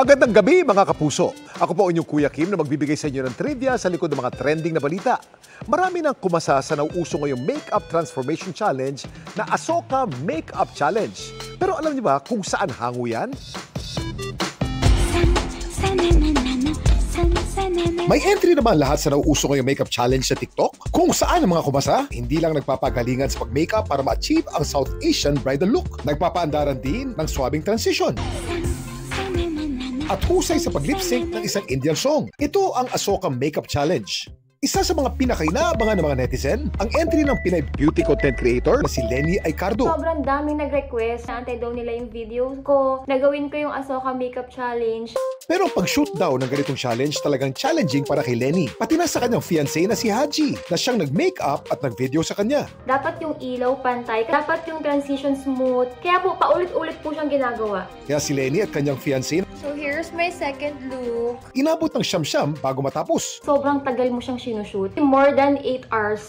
Magandang gabi mga kapuso. Ako po inyong Kuya Kim na magbibigay sa inyo ng trivia sa likod ng mga trending na balita. Marami nang kumasa sa nauuso ngayong Makeup Transformation Challenge na Ahsoka Makeup Challenge. Pero alam niyo ba kung saan hango yan? May entry naman lahat sa nauuso ngayong makeup challenge sa TikTok kung saan ang mga kumasa hindi lang nagpapagalingan sa pag-makeup para ma-achieve ang South Asian bridal look. Nagpapaandaran din ng swabbing transition at husay sa pag-lip-sync ng isang Indian song. Ito ang Ahsoka Makeup Challenge. Isa sa mga pinakainaabangan ng mga netizen, ang entry ng Pinay beauty content creator na si Lenny Aicardo. Sobrang daming nag-request. Naantay daw nila yung video ko. Nagawin ko yung Ahsoka Makeup Challenge. Pero ang pag-shoot daw ng ganitong challenge talagang challenging para kay Lenny. Pati na sa kanyang fiancé na si Haji na siyang nag-makeup at nag-video sa kanya. Dapat yung ilaw pantay. Dapat yung transition smooth. Kaya po paulit-ulit po siyang ginagawa. Kaya si Lenny at kanyang fiancé, So here's my second look. inabot ng siyam-siyam bago matapos. Sobrang tagal mo siyang sinushoot. More than 8 hours.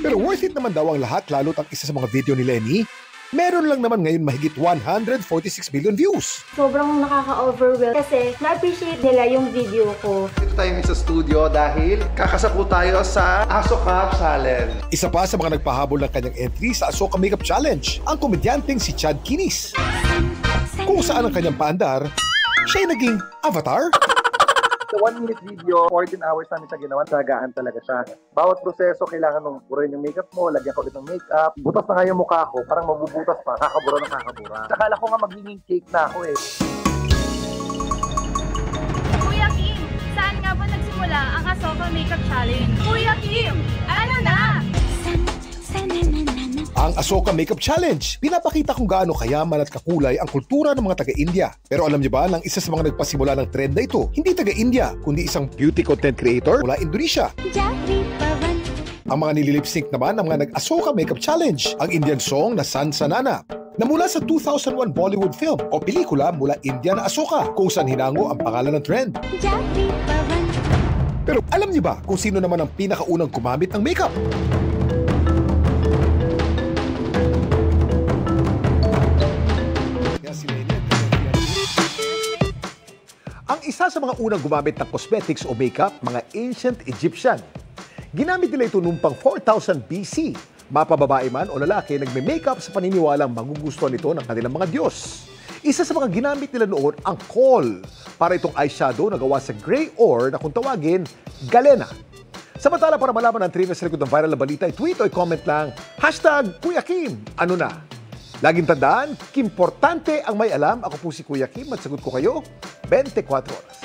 Pero worth it naman daw ang lahat, lalo't ang isa sa mga video ni Lenny, meron lang naman ngayon mahigit 146 million views. Sobrang nakaka-overwhelm kasi na-appreciate nila yung video ko. Dito tayo sa studio dahil kakasapo tayo sa Ahsoka Challenge. Isa pa sa mga nagpahabol ng kanyang entry sa Ahsoka Makeup Challenge, ang komedyanteng si Chad Kinis. Kung saan ang kanyang paandar, siya ay naging avatar. Sa 1-minute video, 14 hours namin siya ginawa. Talagaan talaga siya. Bawat proseso, kailangan mong burin yung makeup mo, lagyan ka ulit ng makeup. Butas na nga yung mukha ko, parang mabubutas pa, kakabura ng kakabura. Akala ko nga magiging cake na ako eh. Kuya Kim, saan nga ba nagsimula ang Ahsoka Makeup Challenge? Kuya Kim, ano na? Ang Ahsoka Makeup Challenge, pinapakita kung gaano kayaman at kakulay ang kultura ng mga taga-India. Pero alam niyo ba, nang isa sa mga nagpasimula ng trend na ito, hindi taga-India, kundi isang beauty content creator mula Indonesia. Ang mga nililip-sync naman ng mga nag-Ahsoka Makeup Challenge, ang Indian song na San Sanana, na mula sa 2001 Bollywood film o pelikula mula India na Ahsoka, kung saan hinango ang pangalan ng trend. Pero alam niyo ba kung sino naman ang pinakaunang gumamit ng makeup? Ang isa sa mga unang gumamit ng cosmetics o makeup, mga ancient Egyptian. Ginamit nila ito noong pang 4000 BC. Mapababae man o lalaki, nagme-makeup sa paniniwalang magugustuhan ito ng kanilang mga Diyos. Isa sa mga ginamit nila noon ang kohl, para itong eyeshadow na gawa sa gray ore na kung tawagin, galena. Samantala, para malaman ang trivia sa likod ng viral na balita, i-tweet o i-comment lang, #Kuya Kim, ano na? Laging tandaan, importante ang may alam. Ako po si Kuya Kim at sagot ko kayo 24 oras.